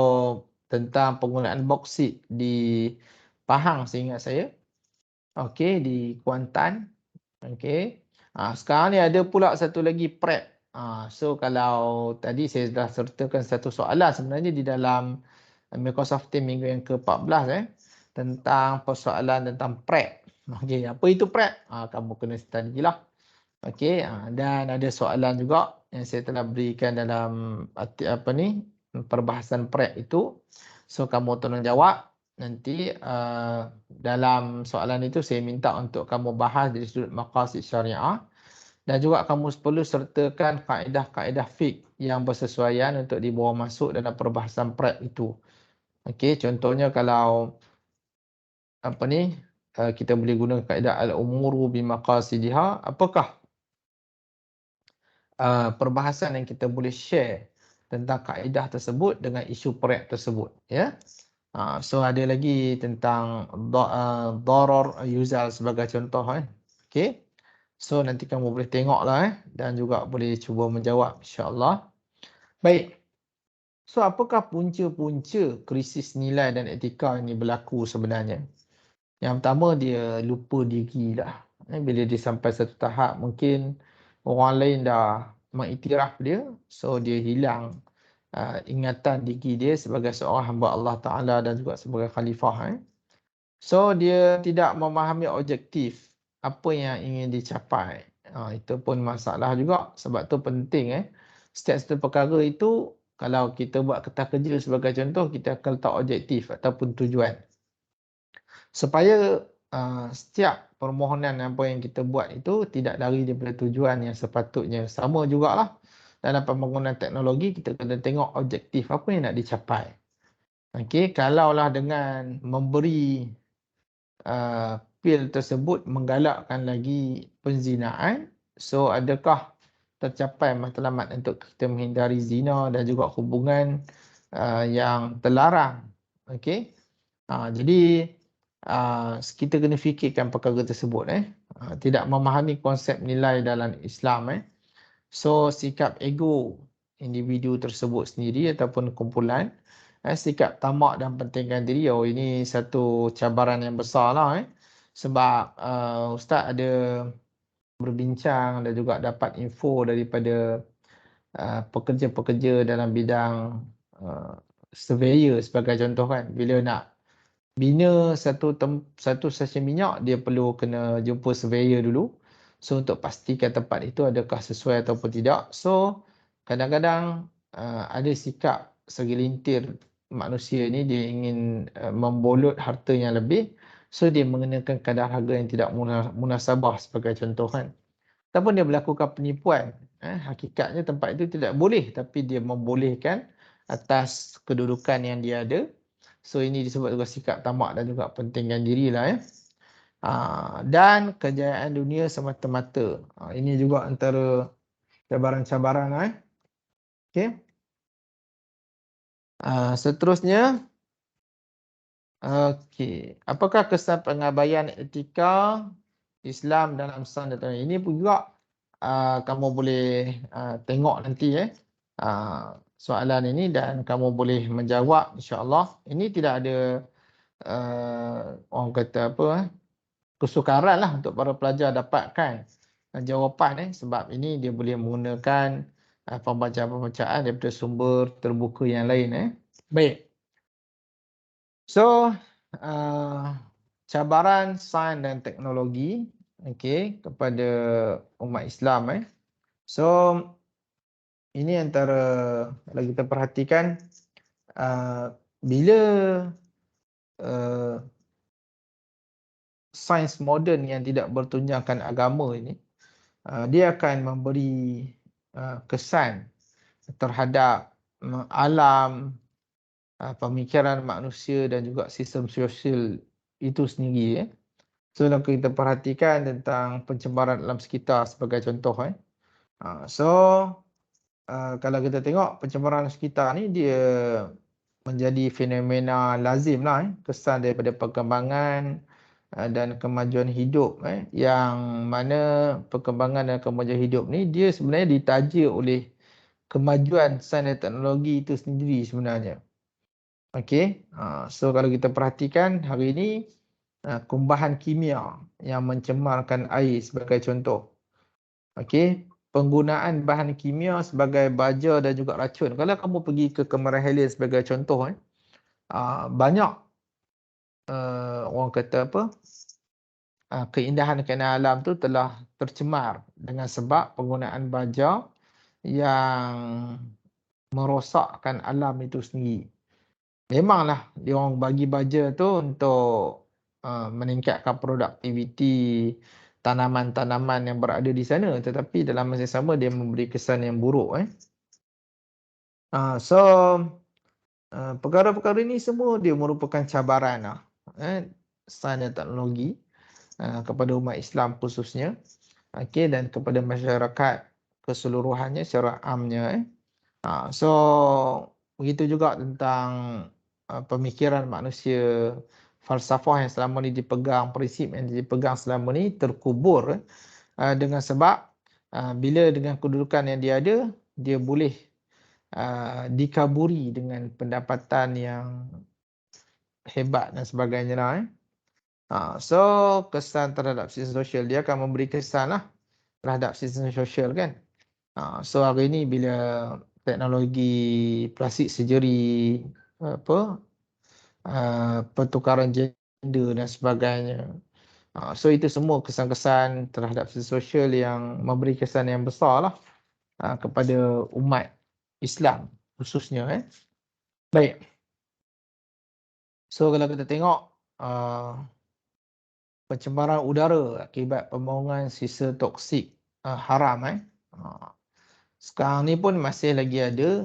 tentang penggunaan boksit di Pahang seingat saya. Okey, di Kuantan. Okey. Sekarang ni ada pula satu lagi PrEP. So, kalau tadi saya dah sertakan satu soalan sebenarnya di dalam Microsoft Teams minggu yang ke-14 tentang persoalan tentang PrEP. Okey, apa itu PrEP? Kamu kena study lah. Okey, dan ada soalan juga yang saya telah berikan dalam perbahasan PrEP itu. So, kamu tolong jawab. Nanti dalam soalan itu saya minta untuk kamu bahas dari sudut maqasid syariah Dan juga kamu perlu sertakan kaedah-kaedah fiqh yang bersesuaian untuk dibawa masuk dalam perbahasan prep itu. Okey, contohnya kalau apa ni, kita boleh guna kaedah al-umuru bimaqasidiha, apakah perbahasan yang kita boleh share tentang kaedah tersebut dengan isu prep tersebut, ya. So ada lagi tentang darar yuzal sebagai contoh, okey. So nanti kamu boleh tengoklah, dan juga boleh cuba menjawab insya-Allah. Baik. So apakah punca-punca krisis nilai dan etika ini berlaku sebenarnya? Yang pertama, dia lupa diri dah. Bila dia sampai satu tahap mungkin orang lain dah mengiktiraf dia, so dia hilang ingatan diri dia sebagai seorang hamba Allah Ta'ala dan juga sebagai khalifah. So dia tidak memahami objektif apa yang ingin dicapai. Itu pun masalah juga, sebab tu penting setiap satu perkara itu, kalau kita buat kertas kerja sebagai contoh, kita akan letak objektif ataupun tujuan. Supaya setiap permohonan apa yang kita buat itu tidak lari daripada tujuan yang sepatutnya. Sama jugalah dalam pembangunan teknologi, kita kena tengok objektif apa yang nak dicapai. Okey, kalaulah dengan memberi pil tersebut menggalakkan lagi penzinaan, so adakah tercapai matlamat untuk kita menghindari zina dan juga hubungan yang terlarang. Okey. Jadi kita kena fikirkan perkara tersebut. Tidak memahami konsep nilai dalam Islam. So sikap ego individu tersebut sendiri ataupun kumpulan, sikap tamak dan pentingkan diri, ini satu cabaran yang besar lah. Sebab Ustaz ada berbincang dan juga dapat info daripada pekerja-pekerja dalam bidang surveyor sebagai contoh kan. Bila nak bina satu stesen minyak, dia perlu kena jumpa surveyor dulu. So untuk pastikan tempat itu adakah sesuai ataupun tidak. So kadang-kadang ada sikap segelintir manusia ni, dia ingin membolot harta yang lebih. So dia mengenakan kadar harga yang tidak munasabah sebagai contoh kan. Ataupun dia melakukan penipuan. Hakikatnya tempat itu tidak boleh, tapi dia membolehkan atas kedudukan yang dia ada. So ini disebut juga sikap tamak dan juga pentingkan diri lah. Dan kejayaan dunia semata-mata. Ini juga antara cabaran-cabaran lah. Okay. Seterusnya, apakah kesan pengabaian etika Islam dalam sains dan teknologi? Ini pun juga kamu boleh tengok nanti soalan ini, dan kamu boleh menjawab insya-Allah. Ini tidak ada orang kata apa kesukaran lah untuk para pelajar dapatkan jawapan sebab ini dia boleh menggunakan pembacaan-pembacaan daripada sumber terbuka yang lain. Baik. So cabaran sains dan teknologi kepada umat Islam. So ini antara, kalau kita perhatikan, bila sains moden yang tidak bertunjangkan agama ini, dia akan memberi kesan terhadap alam, pemikiran manusia dan juga sistem sosial itu sendiri. So kalau kita perhatikan tentang pencemaran alam sekitar sebagai contoh. So kalau kita tengok pencemaran alam sekitar ni, dia menjadi fenomena lazim lah, kesan daripada perkembangan dan kemajuan hidup, yang mana perkembangan dan kemajuan hidup ni dia sebenarnya ditaja oleh kemajuan sains dan teknologi itu sendiri sebenarnya. Okey. So kalau kita perhatikan hari ini, kumbahan kimia yang mencemarkan air sebagai contoh. Okey, penggunaan bahan kimia sebagai baja dan juga racun. Kalau kamu pergi ke Kemaran Helen sebagai contoh, banyak orang kata apa, keindahan keindahan alam tu telah tercemar dengan sebab penggunaan baja yang merosakkan alam itu sendiri. Memanglah dia orang bagi baja tu untuk meningkatkan produktiviti tanaman-tanaman yang berada di sana, tetapi dalam masa yang sama dia memberi kesan yang buruk. So perkara-perkara ini semua dia merupakan cabaran sains dan teknologi kepada umat Islam khususnya, dan kepada masyarakat keseluruhannya secara amnya. So begitu juga tentang pemikiran manusia, falsafah yang selama ni dipegang, prinsip yang dipegang selama ni terkubur dengan sebab bila dengan kedudukan yang dia ada, dia boleh dikaburi dengan pendapatan yang hebat dan sebagainya lah. So kesan terhadap sistem sosial, dia akan memberi kesan lah terhadap sistem sosial kan. So hari ni bila teknologi plastik surgery, pertukaran gender dan sebagainya, so itu semua kesan-kesan terhadap sistem sosial yang memberi kesan yang besar lah kepada umat Islam khususnya. Baik. So kalau kita tengok pencemaran udara akibat pembuangan sisa toksik haram. Sekarang ni pun masih lagi ada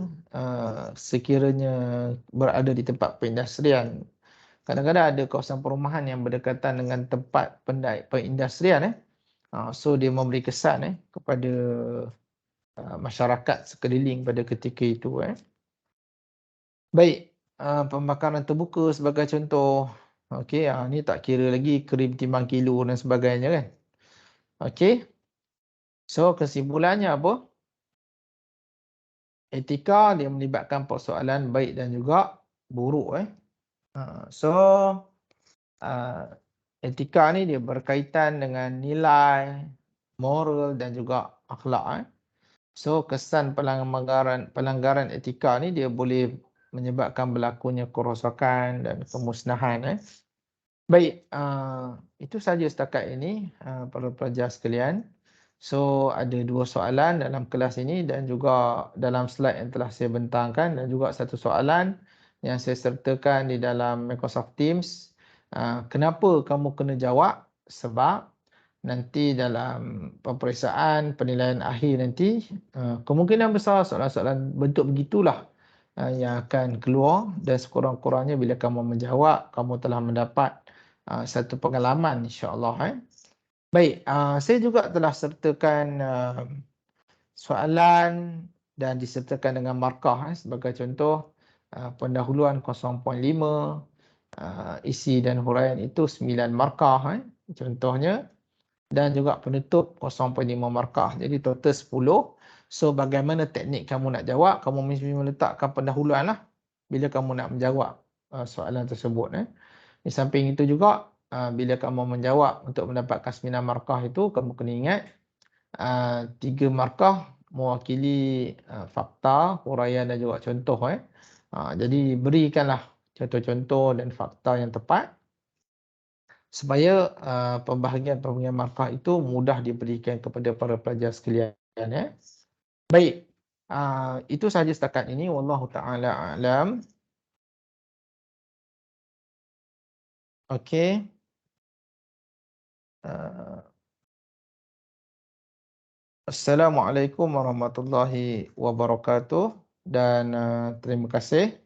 sekiranya berada di tempat perindustrian. Kadang-kadang ada kawasan perumahan yang berdekatan dengan tempat perindustrian. So dia memberi kesan kepada masyarakat sekeliling pada ketika itu. Baik, pembakaran terbuka sebagai contoh. Okey, ni tak kira lagi krim timbang kilo dan sebagainya kan. Okey. So kesimpulannya apa? Etika dia melibatkan persoalan baik dan juga buruk. So etika ni dia berkaitan dengan nilai, moral dan juga akhlak. So kesan pelanggaran etika ni dia boleh menyebabkan berlakunya kerosakan dan kemusnahan. Baik, itu saja setakat ini para pelajar sekalian. So ada 2 soalan dalam kelas ini dan juga dalam slide yang telah saya bentangkan, dan juga satu soalan yang saya sertakan di dalam Microsoft Teams. Kenapa kamu kena jawab? Sebab nanti dalam peperiksaan penilaian akhir nanti kemungkinan besar soalan-soalan bentuk begitulah yang akan keluar, dan sekurang-kurangnya bila kamu menjawab, kamu telah mendapat satu pengalaman insya-Allah. Baik, saya juga telah sertakan soalan dan disertakan dengan markah sebagai contoh. Pendahuluan 0.5, isi dan huraian itu 9 markah contohnya, dan juga penutup 0.5 markah. Jadi total 10. So bagaimana teknik kamu nak jawab? Kamu mesti meletakkan pendahuluan lah bila kamu nak menjawab soalan tersebut. Di samping itu juga, bila kamu menjawab untuk mendapatkan 9 markah itu, kamu kena ingat 3 markah mewakili fakta, huraian dan juga contoh. Jadi berikanlah contoh-contoh dan fakta yang tepat supaya pembahagian markah itu mudah diberikan kepada para pelajar sekalian. Baik, itu sahaja setakat ini. Wallahu ta'ala a'lam. Okey. Assalamualaikum warahmatullahi wabarakatuh dan terima kasih